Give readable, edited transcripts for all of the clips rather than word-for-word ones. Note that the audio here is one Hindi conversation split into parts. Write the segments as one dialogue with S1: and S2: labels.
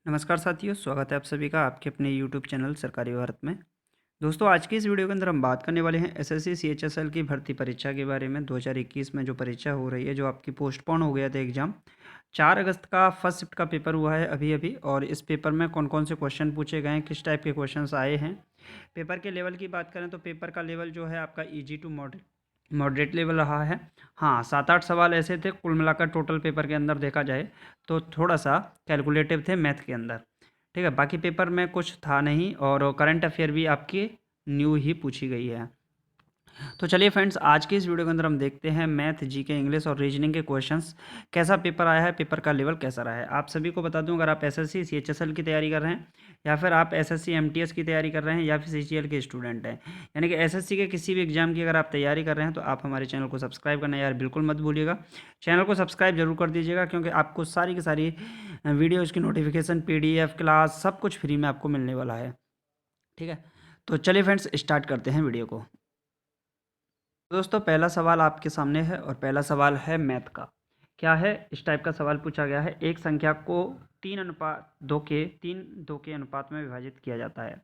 S1: नमस्कार साथियों, स्वागत है आप सभी का आपके अपने यूट्यूब चैनल सरकारी भारत में। दोस्तों, आज की इस वीडियो के अंदर हम बात करने वाले हैं एसएससी सीएचएसएल की भर्ती परीक्षा के बारे में। 2021 में जो परीक्षा हो रही है, जो आपकी पोस्टपोन हो गया था एग्ज़ाम, 4 अगस्त का फर्स्ट शिफ्ट का पेपर हुआ है अभी-अभी। और इस पेपर में कौन-कौन से क्वेश्चन पूछे गए हैं, किस टाइप के क्वेश्चंस आए हैं। पेपर के लेवल की बात करें तो पेपर का लेवल जो है आपका ईजी टू मॉडरेट लेवल रहा है। हाँ, 7-8 सवाल ऐसे थे कुल मिलाकर टोटल पेपर के अंदर देखा जाए तो थोड़ा सा कैलकुलेटिव थे मैथ के अंदर। ठीक है, बाकी पेपर में कुछ था नहीं और करंट अफेयर भी आपकी न्यू ही पूछी गई है। तो चलिए फ्रेंड्स, आज की इस वीडियो के अंदर हम देखते हैं मैथ, जीके, इंग्लिश और रीजनिंग के क्वेश्चंस कैसा पेपर आया है, पेपर का लेवल कैसा रहा है। आप सभी को बता दूं, अगर आप एसएससी सीएचएसएल की तैयारी कर रहे हैं या फिर आप एसएससी एमटीएस की तैयारी कर रहे हैं या फिर सीजीएल के स्टूडेंट हैं, यानी कि एसएससी के किसी भी एग्जाम की अगर आप तैयारी कर रहे हैं तो आप हमारे चैनल को सब्सक्राइब करना यार बिल्कुल मत भूलिएगा। चैनल को सब्सक्राइब जरूर कर दीजिएगा, क्योंकि आपको सारी की सारी वीडियोज़ की नोटिफिकेशन, पीडीएफ, क्लास सब कुछ फ्री में आपको मिलने वाला है। ठीक है, तो चलिए फ्रेंड्स, स्टार्ट करते हैं वीडियो को। दोस्तों, पहला सवाल आपके सामने है और पहला सवाल है मैथ का। क्या है, इस टाइप का सवाल पूछा गया है। एक संख्या को 3:2 के अनुपात में विभाजित किया जाता है।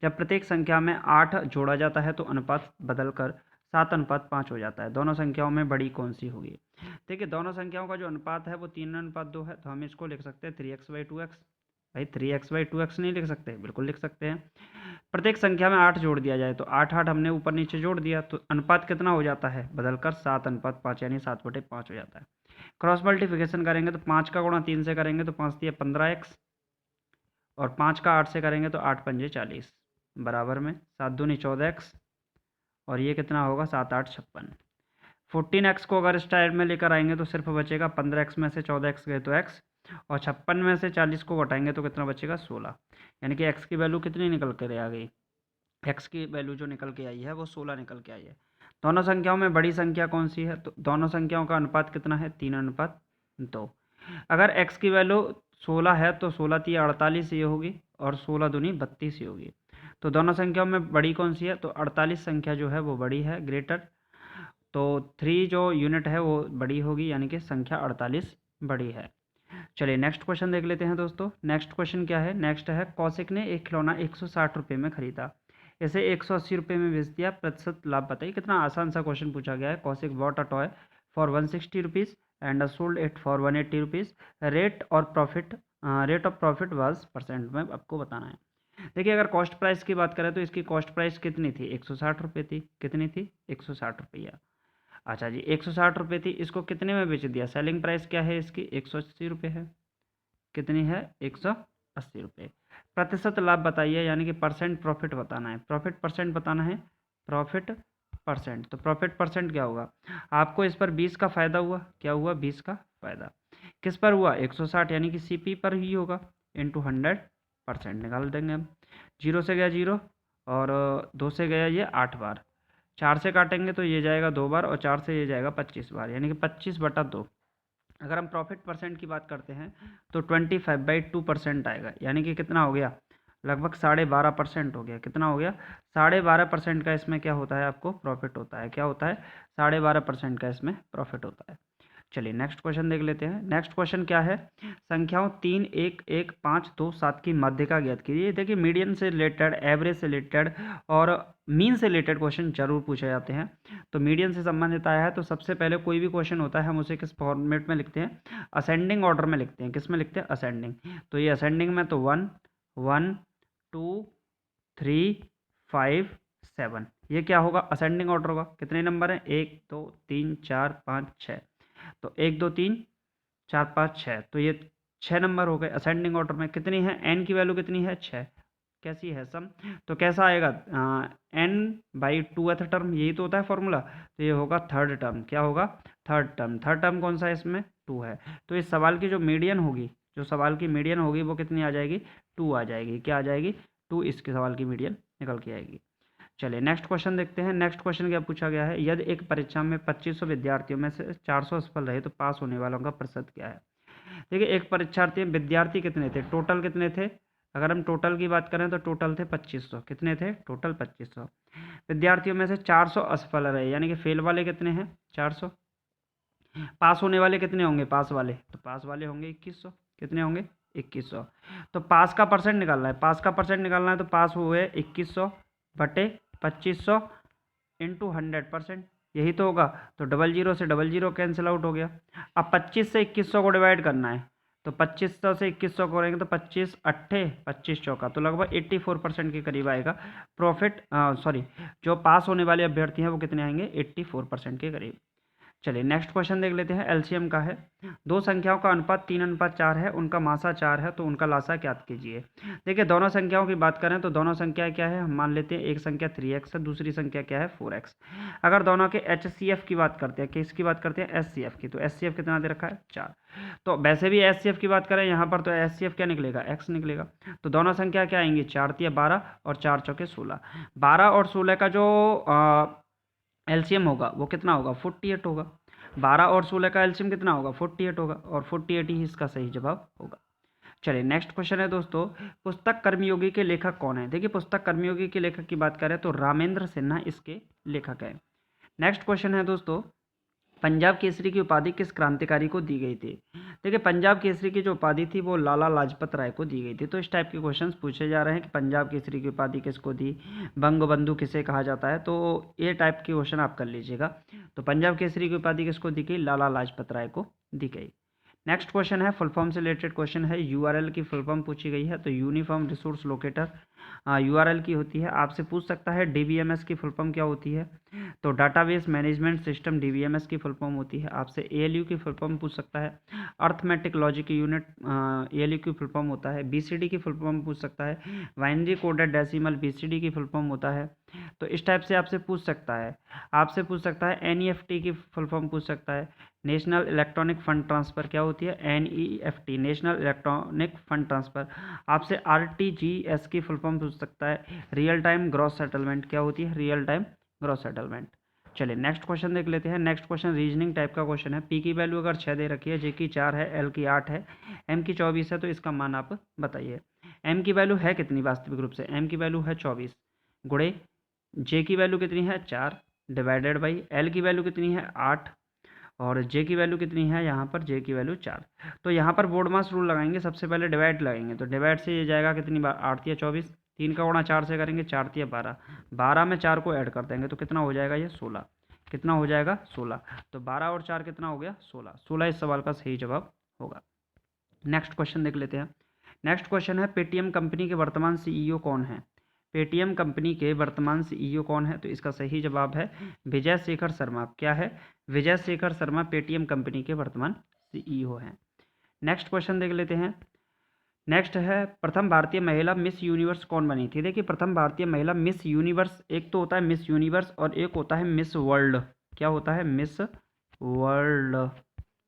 S1: जब प्रत्येक संख्या में 8 जोड़ा जाता है तो अनुपात बदलकर 7:5 हो जाता है। दोनों संख्याओं में बड़ी कौन सी होगी। देखिए, दोनों संख्याओं का जो अनुपात है वो 3:2 है, तो हम इसको लिख सकते हैं 3x/2x। भाई, 3x/2x नहीं लिख सकते? बिल्कुल लिख सकते हैं। प्रत्येक संख्या में 8 जोड़ दिया जाए तो 8 हमने ऊपर नीचे जोड़ दिया तो अनुपात कितना हो जाता है, बदलकर 7:5 यानी 7/5 हो जाता है। क्रॉस मल्टीप्लिकेशन करेंगे तो 5 का गुणा 3 से करेंगे तो 5 दिया 15x, और 5 का 8 से करेंगे तो 8 पंजे 40, बराबर में 7 दूनी 14x, और ये कितना होगा 7 8 56। 14x को अगर इस टाइप में लेकर आएंगे तो सिर्फ बचेगा 15x में से 14x गए तो x, और 56 में से 40 को घटाएंगे तो कितना बचेगा 16। यानी कि x की वैल्यू कितनी निकल कर आ गई, x की वैल्यू जो निकल के आई है वो 16 निकल के आई है। दोनों संख्याओं में बड़ी संख्या कौन सी है, तो दोनों संख्याओं का अनुपात कितना है, 3:2। अगर x की वैल्यू 16 है तो 16 3 48 ये होगी, और 16 दूनी 32 ये होगी। तो दोनों संख्याओं में बड़ी कौन सी है, तो 48 संख्या जो है वो बड़ी है, ग्रेटर। तो 3 जो यूनिट है वो बड़ी होगी, यानी कि संख्या 48 बड़ी है। चलिए नेक्स्ट क्वेश्चन देख लेते हैं दोस्तों। नेक्स्ट क्वेश्चन क्या है, नेक्स्ट है कौशिक ने एक खिलौना 160 रुपये में खरीदा, इसे 180 रुपये में बेच दिया, प्रतिशत लाभ बताइए। कितना आसान सा क्वेश्चन पूछा गया है। Kaushik bought a toy for 160 rupees and sold it for 180 rupees. Rate of profit was percent में आपको बताना है। देखिए, अगर कॉस्ट प्राइस की बात करें तो इसकी कॉस्ट प्राइस कितनी थी, 160 रुपये थी। कितनी थी, 160 रुपया। अच्छा जी, 160 रुपये थी, इसको कितने में बेच दिया। सेलिंग प्राइस क्या है इसकी, 180 रुपये है। कितनी है, 180 रुपये। प्रतिशत लाभ बताइए, यानी कि परसेंट प्रॉफिट बताना है, प्रॉफिट परसेंट बताना है, प्रॉफिट परसेंट। तो प्रॉफिट परसेंट क्या होगा, आपको इस पर 20 का फायदा हुआ, क्या हुआ, 20 का फायदा। किस पर हुआ, 160, यानी कि सीपी पर ही होगा, इंटू 100% निकाल देंगे हम। 0 से गया 0, और 2 से गया ये 8 बार, 4 से काटेंगे तो ये जाएगा 2 बार, और 4 से ये जाएगा 25 बार, यानी कि 25/2। अगर हम प्रॉफिट परसेंट की बात करते हैं तो 25/2% आएगा, यानी कि कितना हो गया, लगभग 12.5% हो गया। कितना हो गया, 12.5% का इसमें क्या होता है, आपको प्रॉफिट होता है। क्या होता है, 12.5% का इसमें प्रॉफिट होता है। चलिए नेक्स्ट क्वेश्चन देख लेते हैं। नेक्स्ट क्वेश्चन क्या है, संख्याओं 3 1 1 5 2 7 की माध्यिका ज्ञात कीजिए। देखिए, मीडियन से रिलेटेड, एवरेज से रिलेटेड और मीन से रिलेटेड क्वेश्चन जरूर पूछे जाते हैं। तो मीडियन से संबंधित आया है तो सबसे पहले कोई भी क्वेश्चन होता है हम उसे किस फॉर्मेट में लिखते हैं, असेंडिंग ऑर्डर में लिखते हैं। किस में लिखते हैं, असेंडिंग। तो ये असेंडिंग में तो 1 1 2 3 5 7, ये क्या होगा, असेंडिंग ऑर्डर होगा। कितने नंबर है, 1 2 3 4 5 6। तो 1 2 3 4 5 6, तो ये 6 नंबर हो गए असेंडिंग ऑर्डर में। कितनी है, एन की वैल्यू कितनी है, 6। कैसी है सम, तो कैसा आएगा, n/2th टर्म, यही तो होता है फॉर्मूला। तो ये होगा थर्ड टर्म। क्या होगा, थर्ड टर्म। थर्ड टर्म कौन सा है इसमें, 2 है। तो इस सवाल की जो मीडियन होगी, जो सवाल की मीडियन होगी वो कितनी आ जाएगी, 2 आ जाएगी। क्या आ जाएगी, 2 इसके सवाल की मीडियन निकल के आएगी। चलिए नेक्स्ट क्वेश्चन देखते हैं। नेक्स्ट क्वेश्चन क्या पूछा गया है, यदि एक परीक्षा में 2500 विद्यार्थियों में से 400 सफल रहे तो पास होने वालों का प्रतिशत क्या है। देखिए, एक परीक्षार्थी, विद्यार्थी कितने थे, टोटल कितने थे। अगर हम टोटल की बात करें तो टोटल थे 2500। कितने थे, टोटल 2500। विद्यार्थियों में से 400 असफल रहे, यानी कि फेल वाले कितने हैं, 400। पास होने वाले कितने होंगे, पास वाले, तो पास वाले होंगे 2100। कितने होंगे, 2100। तो पास का परसेंट निकालना है, पास का परसेंट निकालना है तो पास हुए 2100 बटे 2500 इंटू 100%, यही तो होगा। तो 00 से 00 कैंसिल आउट हो गया। अब 25 से 2100 को डिवाइड करना है, तो 2500 से 2100 करेंगे तो 25 अट्ठे 25 चौका, तो लगभग 84% के करीब आएगा प्रॉफिट। सॉरी, जो पास होने वाले अभ्यर्थी हैं वो कितने आएंगे, 84% के करीब। चलिए नेक्स्ट क्वेश्चन देख लेते हैं, एलसीएम का है। दो संख्याओं का अनुपात 3:4 है, उनका मासा 4 है, तो उनका लासा ज्ञात कीजिए। देखिए दोनों संख्याओं की बात करें तो दोनों संख्या क्या है, हम मान लेते हैं एक संख्या 3x है, दूसरी संख्या क्या है 4x। अगर दोनों के HCF की बात करते हैं, किसकी बात करते हैं, SCF की, तो SCF कितना दे रखा है 4। तो वैसे भी SCF की बात करें यहाँ पर तो SCF क्या निकलेगा, x निकलेगा। तो दोनों संख्या क्या आएंगी, 4 तिया 12 और 4 चौके 16। 12 और 16 का जो एलसीएम होगा वो कितना होगा, 48 होगा। 12 और 16 का एलसीएम कितना होगा, 48 होगा, और 48 ही इसका सही जवाब होगा। चलिए नेक्स्ट क्वेश्चन है दोस्तों, पुस्तक कर्मयोगी के लेखक कौन है। देखिए पुस्तक कर्मयोगी के लेखक की बात करें तो रामेंद्र सिन्हा इसके लेखक हैं। नेक्स्ट क्वेश्चन है दोस्तों, पंजाब केसरी की उपाधि किस क्रांतिकारी को दी गई थी। देखिए पंजाब केसरी की जो उपाधि थी वो लाला लाजपत राय को दी गई थी। तो इस टाइप के क्वेश्चंस पूछे जा रहे हैं कि पंजाब केसरी की उपाधि किसको दी, बंगबंधु किसे कहा जाता है, तो ये टाइप के क्वेश्चन आप कर लीजिएगा। तो पंजाब केसरी की उपाधि किसको दी गई, लाला लाजपत राय को दी गई। नेक्स्ट क्वेश्चन है फुल फॉर्म से रिलेटेड क्वेश्चन है, यूआरएल की फुल फॉर्म पूछी गई है। तो यूनिफॉर्म रिसोर्स लोकेटर यूआरएल की होती है। आपसे पूछ सकता है डीबीएमएस की फुल फॉर्म क्या होती है, तो डाटाबेस मैनेजमेंट सिस्टम डीबीएमएस की फुल फॉर्म होती है। आपसे एएलयू की फुल फॉर्म पूछ सकता है, अर्थमेटिक लॉजिक यूनिट एएलयू की फुल फॉर्म होता है। बीसीडी की फुल फॉर्म पूछ सकता है, बाइनरी कोडेड डेसिमल बीसीडी की फुल फॉर्म होता है। तो इस टाइप से आपसे पूछ सकता है। आपसे पूछ सकता है एनईएफटी की फुल फॉर्म पूछ सकता है, नेशनल इलेक्ट्रॉनिक फंड ट्रांसफ़र क्या होती है, NEFT national electronic fund transfer. आपसे आरटीजीएस की फुल फॉर्म पूछ सकता है, रियल टाइम ग्रॉस सेटलमेंट क्या होती है, रियल टाइम ग्रॉस सेटलमेंट। चलिए नेक्स्ट क्वेश्चन देख लेते हैं। नेक्स्ट क्वेश्चन रीजनिंग टाइप का क्वेश्चन है। पी की वैल्यू अगर 6 दे रखी है, जे की 4 है, एल की 8 है, एम की 24 है, तो इसका मान आप बताइए। एम की वैल्यू है कितनी वास्तविक रूप से, एम की वैल्यू है 24 गुणे जे की वैल्यू कितनी है 4 डिवाइडेड बाई एल की वैल्यू कितनी है 8 और जे की वैल्यू कितनी है, यहाँ पर जे की वैल्यू 4। तो यहाँ पर बोर्ड मास रूल लगाएंगे, सबसे पहले डिवाइड लगाएंगे। तो डिवाइड से ये जाएगा कितनी बार, 8 या 24, 3 का गुणा 4 से करेंगे, 4 या 12, 12 में 4 को ऐड कर देंगे तो कितना हो जाएगा ये 16, कितना हो जाएगा 16। तो 12 और 4 कितना हो गया 16, 16 इस सवाल का सही जवाब होगा। नेक्स्ट क्वेश्चन देख लेते हैं। नेक्स्ट क्वेश्चन है पेटीएम कंपनी के वर्तमान सीईओ कौन है। पेटीएम कंपनी के वर्तमान सीईओ कौन है, तो इसका सही जवाब है विजय शेखर शर्मा। क्या है, विजय शेखर शर्मा पेटीएम कंपनी के वर्तमान सीईओ हैं। नेक्स्ट क्वेश्चन देख लेते हैं। नेक्स्ट है प्रथम भारतीय महिला मिस यूनिवर्स कौन बनी थी। देखिए प्रथम भारतीय महिला मिस यूनिवर्स, एक तो होता है मिस यूनिवर्स और एक होता है मिस वर्ल्ड। क्या होता है, मिस वर्ल्ड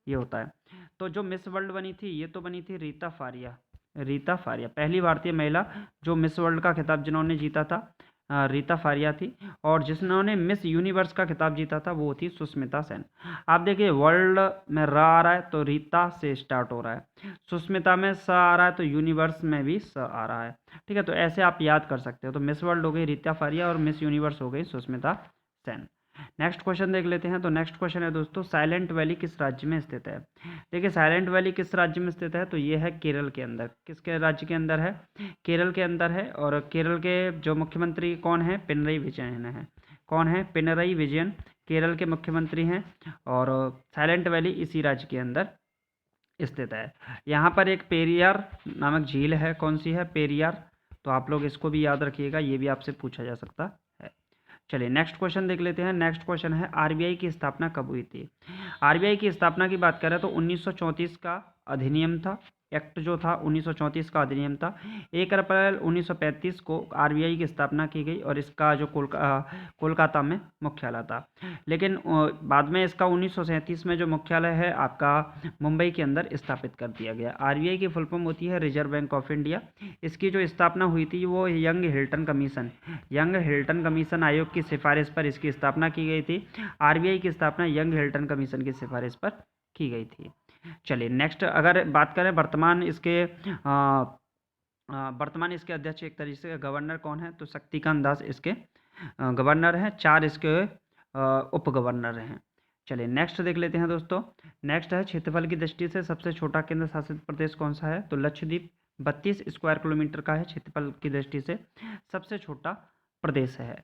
S1: ये होता है। तो जो मिस वर्ल्ड बनी थी ये तो बनी थी रीता फारिया। रीता फारिया पहली भारतीय महिला जो मिस वर्ल्ड का खिताब जिन्होंने जीता था रीता फारिया थी। और जिन्होंने मिस यूनिवर्स का खिताब जीता था वो थी सुष्मिता सेन। आप देखिए वर्ल्ड में र आ रहा है तो रीता से स्टार्ट हो रहा है, सुष्मिता में स आ रहा है तो यूनिवर्स में भी स आ रहा है। ठीक है, तो ऐसे आप याद कर सकते हो। तो मिस वर्ल्ड हो गई रीता फारिया और मिस यूनिवर्स हो गई सुष्मिता सेन। नेक्स्ट क्वेश्चन देख लेते हैं। तो नेक्स्ट क्वेश्चन है दोस्तों, साइलेंट वैली किस राज्य में स्थित है। देखिए साइलेंट वैली किस राज्य में स्थित है, तो ये है केरल के अंदर। किसके राज्य के अंदर है, केरल के अंदर है। और केरल के जो मुख्यमंत्री कौन है, पिनरई विजयन है। कौन है, पिनरई विजयन केरल के मुख्यमंत्री हैं। और साइलेंट वैली इसी राज्य के अंदर स्थित है। यहाँ पर एक पेरियार नामक झील है, कौन सी है, पेरियार। तो आप लोग इसको भी याद रखिएगा, ये भी आपसे पूछा जा सकता है। चलिए नेक्स्ट क्वेश्चन देख लेते हैं। नेक्स्ट क्वेश्चन है आरबीआई की स्थापना कब हुई थी। आरबीआई की स्थापना की बात करें तो 1934 का अधिनियम था, एक्ट जो था 1934 का अधिनियम था। 1 अप्रैल 1935 को आरबीआई की स्थापना की गई और इसका जो कोलकाता में मुख्यालय था। लेकिन बाद में इसका 1937 में जो मुख्यालय है आपका मुंबई के अंदर स्थापित कर दिया गया। आरबीआई की फुल फॉर्म होती है रिजर्व बैंक ऑफ इंडिया। इसकी जो स्थापना हुई थी वो यंग हिल्टन कमीशन आयोग की सिफारिश पर इसकी स्थापना की गई थी। आरबीआई की स्थापना यंग हिल्टन कमीशन की सिफारिश पर की गई थी। चलिए नेक्स्ट अगर बात करें वर्तमान इसके अध्यक्ष एक तरीके से गवर्नर कौन है, तो शक्तिकांत दास इसके गवर्नर हैं। 4 इसके उप गवर्नर हैं। चलिए नेक्स्ट देख लेते हैं दोस्तों। नेक्स्ट है क्षेत्रफल की दृष्टि से सबसे छोटा केंद्र शासित प्रदेश कौन सा है? तो लक्षद्वीप 32 स्क्वायर किलोमीटर का है, क्षेत्रफल की दृष्टि से सबसे छोटा प्रदेश है।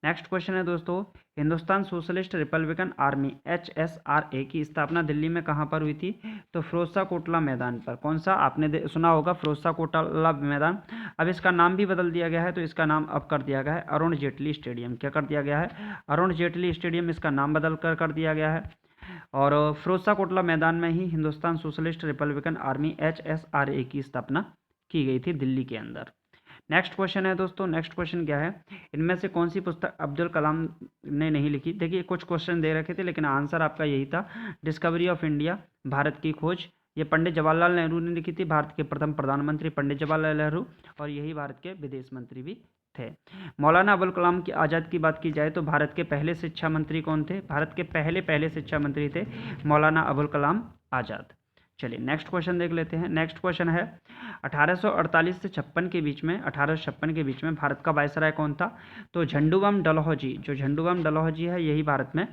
S1: नेक्स्ट क्वेश्चन है दोस्तों, Hindustan socialist republican army HSRA की स्थापना दिल्ली में कहाँ पर हुई थी? तो फिरोजशाह कोटला मैदान पर। कौन सा? आपने सुना होगा फिरोजशाह कोटला मैदान। अब इसका नाम भी बदल दिया गया है, तो इसका नाम अब कर दिया गया है अरुण जेटली स्टेडियम। क्या कर दिया गया है? अरुण जेटली स्टेडियम इसका नाम बदल कर दिया गया है। और फिरोजशाह कोटला मैदान में ही Hindustan socialist republican army HSRA की स्थापना की गई थी दिल्ली के अंदर। नेक्स्ट क्वेश्चन है दोस्तों, नेक्स्ट क्वेश्चन क्या है? इनमें से कौन सी पुस्तक अब्दुल कलाम ने नहीं लिखी? देखिए कुछ क्वेश्चन दे रखे थे लेकिन आंसर आपका यही था, डिस्कवरी ऑफ इंडिया, भारत की खोज। ये पंडित जवाहरलाल नेहरू ने लिखी थी, भारत के प्रथम प्रधानमंत्री पंडित जवाहरलाल नेहरू, और यही भारत के विदेश मंत्री भी थे। मौलाना अबुल कलाम की आज़ाद की बात की जाए तो भारत के पहले शिक्षा मंत्री कौन थे? भारत के पहले शिक्षा मंत्री थे मौलाना अबुल कलाम आज़ाद। चलिए नेक्स्ट क्वेश्चन देख लेते हैं। नेक्स्ट क्वेश्चन है 1848 से 56 के बीच में, 1856 के बीच में भारत का वायसराय कौन था? तो झंडूबाम डलहौजी, जो झंडूबाम डलहौजी है यही भारत में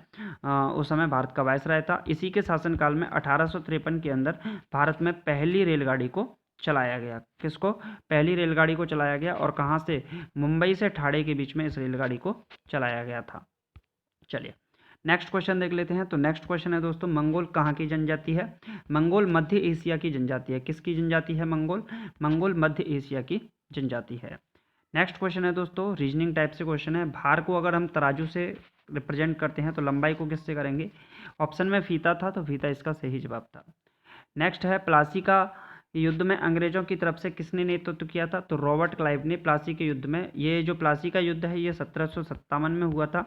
S1: उस समय भारत का वायसराय था। इसी के शासनकाल में 1853 के अंदर भारत में पहली रेलगाड़ी को चलाया गया। किसको? पहली रेलगाड़ी को चलाया गया, और कहाँ से? मुंबई से ठाणे के बीच में इस रेलगाड़ी को चलाया गया था। चलिए नेक्स्ट क्वेश्चन देख लेते हैं। तो नेक्स्ट क्वेश्चन है दोस्तों, मंगोल कहाँ की जनजाति है? मंगोल मध्य एशिया की जनजाति है। किसकी जनजाति है मंगोल? मंगोल मध्य एशिया की जनजाति है। नेक्स्ट क्वेश्चन है दोस्तों, रीजनिंग टाइप से क्वेश्चन है। भार को अगर हम तराजू से रिप्रेजेंट करते हैं तो लंबाई को किससे करेंगे? ऑप्शन में फीता था, तो फीता इसका सही जवाब था। नेक्स्ट है, प्लासी का युद्ध में अंग्रेजों की तरफ से किसने नेतृत्व किया था? तो रॉबर्ट क्लाइव ने प्लासी के युद्ध में। ये जो प्लासी का युद्ध है ये 1757 में हुआ था,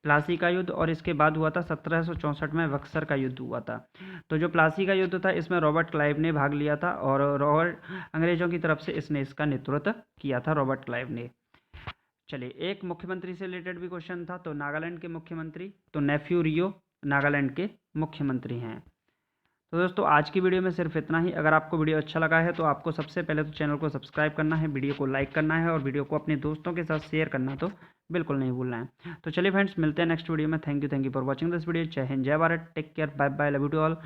S1: प्लासी का युद्ध, और इसके बाद हुआ था 1764 में बक्सर का युद्ध हुआ था। तो जो प्लासी का युद्ध था इसमें रॉबर्ट क्लाइव ने भाग लिया था, और अंग्रेजों की तरफ से इसने इसका नेतृत्व किया था, रॉबर्ट क्लाइव ने। चलिए एक मुख्यमंत्री से रिलेटेड भी क्वेश्चन था। तो नागालैंड के मुख्यमंत्री, तो नेफ्यू रियो नागालैंड के मुख्यमंत्री हैं। तो दोस्तों आज की वीडियो में सिर्फ इतना ही। अगर आपको वीडियो अच्छा लगा है तो आपको सबसे पहले तो चैनल को सब्सक्राइब करना है, वीडियो को लाइक करना है, और वीडियो को अपने दोस्तों के साथ शेयर करना तो बिल्कुल नहीं भूलना है। तो चलिए फ्रेंड्स, मिलते हैं नेक्स्ट वीडियो में। Thank you for watching this video. जय हिंद, जय Bharat, take care, bye bye, love you to all.